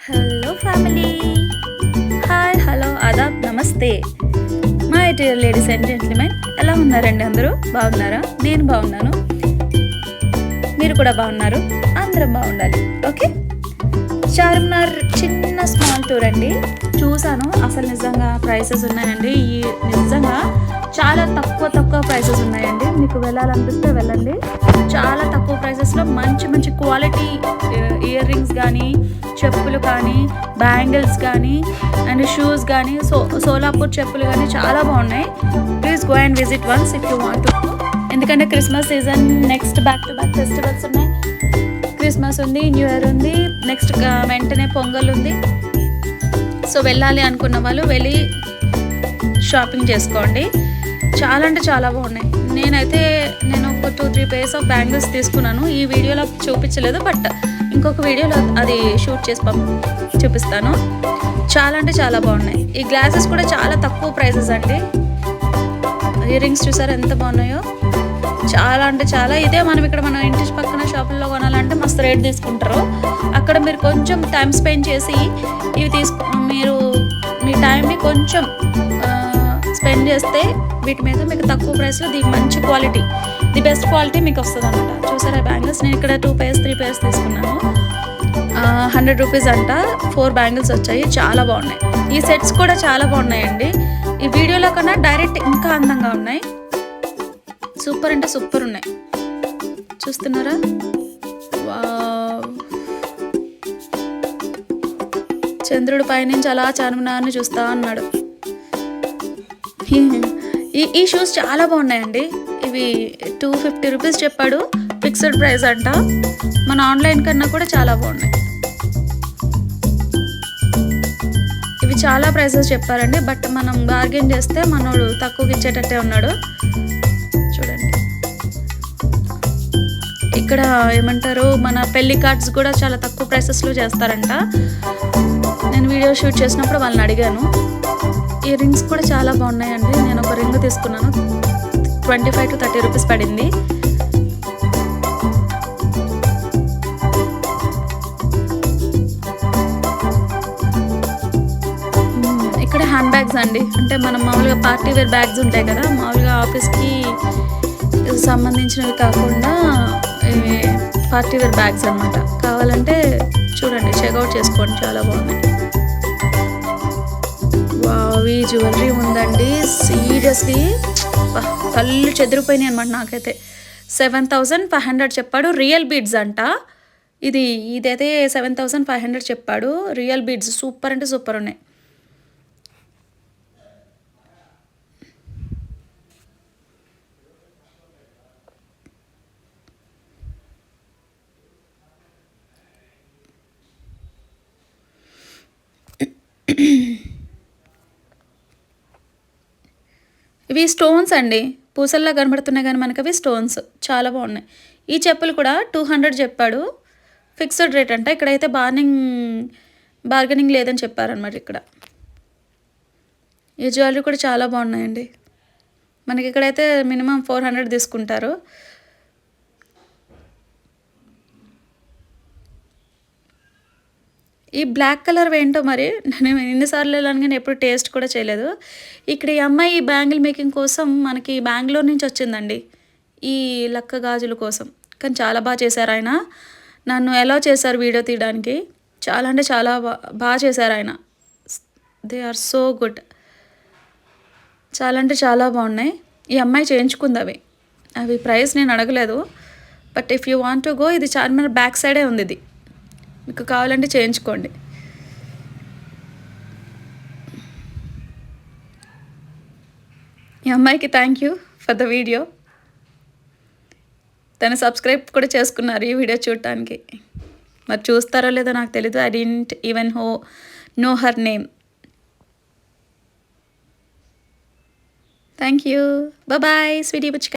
Hello family, hi, hello, Aadab, నమస్తే my dear ladies and gentlemen. ఎలా ఉన్నారండి? అందరూ బాగున్నారా? నేను బాగున్నాను, మీరు కూడా బాగున్నారు. అందరం బాగుండాలి. ఓకే, చార్మినార్ చిన్న స్మాల్ టూర్ అండి. చూసాను, అసలు నిజంగా ప్రైసెస్ ఉన్నాయండి. నిజంగా చాలా తక్కువ ప్రైసెస్ ఉన్నాయండి. మీకు వెళ్ళాలనిపిస్తే వెళ్ళండి. చాలా తక్కువ ప్రైసెస్లో మంచి మంచి క్వాలిటీ ఇయర్ రింగ్స్ కానీ, చెప్పులు కానీ, బ్యాంగిల్స్ కానీ అండ్ షూస్ కానీ, సోలాపూర్ చెప్పులు కానీ చాలా బాగున్నాయి. Please go and visit once if you want to. ఎందుకంటే Christmas season, next back to back festivals ఉన్నాయి. క్రిస్మస్ ఉంది, న్యూ ఇయర్ ఉంది, నెక్స్ట్ వెంటనే పొంగల్ ఉంది. సో వెళ్ళాలి అనుకున్న వాళ్ళు వెళ్ళి షాపింగ్ చేసుకోండి. చాలా అంటే చాలా బాగున్నాయి. నేను ఒక 2-3 pairs ఆఫ్ బ్యాంగిల్స్ తీసుకున్నాను. ఈ వీడియోలో చూపించలేదు, బట్ ఇంకొక వీడియోలో అది షూట్ చేసి చూపిస్తాను. చాలా అంటే చాలా బాగున్నాయి. ఈ గ్లాసెస్ కూడా చాలా తక్కువ ప్రైసెస్ అండి. ఇయర్ రింగ్స్ చూసారా ఎంత బాగున్నాయో? చాలా అంటే చాలా. ఇదే మన ఇంటి పక్కన షాపుల్లో కొనాలంటే మస్తు రేట్ తీసుకుంటారు. అక్కడ మీరు కొంచెం టైం స్పెండ్ చేసి ఇవి మీరు మీ టైంని కొంచెం స్పెండ్ చేస్తే వీటి మీద మీకు తక్కువ ప్రైస్లో మంచి క్వాలిటీ, ది బెస్ట్ క్వాలిటీ మీకు వస్తుంది అనమాట. చూసారా బ్యాంగిల్స్? నేను ఇక్కడ 2 pairs 3 pairs తీసుకున్నాను. 100 రూపీస్ అంట. 4 బ్యాంగిల్స్ వచ్చాయి. చాలా బాగున్నాయి. ఈ సెట్స్ కూడా చాలా బాగున్నాయండి. ఈ వీడియోలో కన్నా డైరెక్ట్ ఇంకా అందంగా ఉన్నాయి. సూపర్ అంటే సూపర్ ఉన్నాయి. చూస్తున్నారా? చంద్రుడు పైనుంచి అలా చార్మినార్ని చూస్తా అన్నాడు. ఈ షూస్ చాలా బాగున్నాయండి. ఇవి 250 రూపీస్ చెప్పాడు, ఫిక్స్డ్ ప్రైస్ అంట. మన ఆన్లైన్ కన్నా కూడా చాలా బాగున్నాయి. ఇవి చాలా ప్రైసెస్ చెప్పారండి, బట్ మనం బార్గెన్ చేస్తే మనోడు తక్కువకి ఇచ్చేటట్టే ఉన్నాడు. చూడండి, ఇక్కడ ఏమంటారు, మన పెళ్లి కార్డ్స్ కూడా చాలా తక్కువ ప్రైసెస్లో చేస్తారంట. నేను వీడియో షూట్ చేసినప్పుడు వాళ్ళని అడిగాను. ఇయర్ రింగ్స్ కూడా చాలా బాగున్నాయండి. నేను ఒక రింగ్ తీసుకున్నాను, 25 to 30 రూపీస్ పడింది. ఇక్కడ హ్యాండ్ బ్యాగ్స్ అండి. అంటే మనం మామూలుగా పార్టీ వేర్ బ్యాగ్స్ ఉంటాయి కదా, మామూలుగా ఆఫీస్కి సంబంధించినవి కాకుండా పార్టీ వేర్ బ్యాగ్స్ అనమాట. కావాలంటే చూడండి, చెక్అవుట్ చేసుకోండి. చాలా బాగున్నాయి. ఈ జ్యువెలరీ ఉందండి. సీరియస్లీ కళ్ళు చెదిరిపోయినాయి అనమాట నాకైతే. 7,500 చెప్పాడు. రియల్ బీడ్స్ అంట. ఇదైతే 7,500 చెప్పాడు. రియల్ బీడ్స్ సూపర్ అంటే సూపర్ ఉన్నాయి. ఇవి స్టోన్స్ అండి. పూసల్లా కనబడుతున్నాయి కానీ మనకి అవి స్టోన్స్. చాలా బాగున్నాయి. ఈ చెప్పులు కూడా 200 చెప్పాడు. ఫిక్స్డ్ రేట్ అంట. ఇక్కడైతే బార్గెనింగ్ లేదని చెప్పారనమాట. ఇక్కడ ఈ జ్యువెలరీ కూడా చాలా బాగున్నాయండి. మనకి ఇక్కడైతే మినిమం 400 తీసుకుంటారు. ఈ బ్లాక్ కలర్ ఏంటో మరి, నేను ఎన్నిసార్లు వెళ్ళాను కానీ ఎప్పుడు టేస్ట్ కూడా చేయలేదు. ఇక్కడ ఈ అమ్మాయి ఈ బ్యాంగిల్ మేకింగ్ కోసం మనకి బెంగళూరు నుంచి వచ్చిందండి, ఈ లక్క గాజుల కోసం. కానీ చాలా బాగా చేశారు ఆయన. నన్ను ఎలా చేశారు వీడియో తీయడానికి. చాలా అంటే చాలా బాగా చేశారు ఆయన. They are so good. చాలా అంటే చాలా బాగున్నాయి. ఈ అమ్మాయి చేయించుకుంది అవి ప్రైస్ నేను అడగలేదు. But if you want to go, ఇది చార్మినార్ బ్యాక్ సైడే ఉంది. ఇది మీకు కావాలంటే చేయించుకోండి. ఈ అమ్మాయికి thank you for the video. తను సబ్స్క్రైబ్ కూడా చేసుకున్నారు ఈ వీడియో చూడటానికి. మరి చూస్తారో లేదో నాకు తెలీదు. I didn't even know her name. Thank you. Bye sweetie Buchi.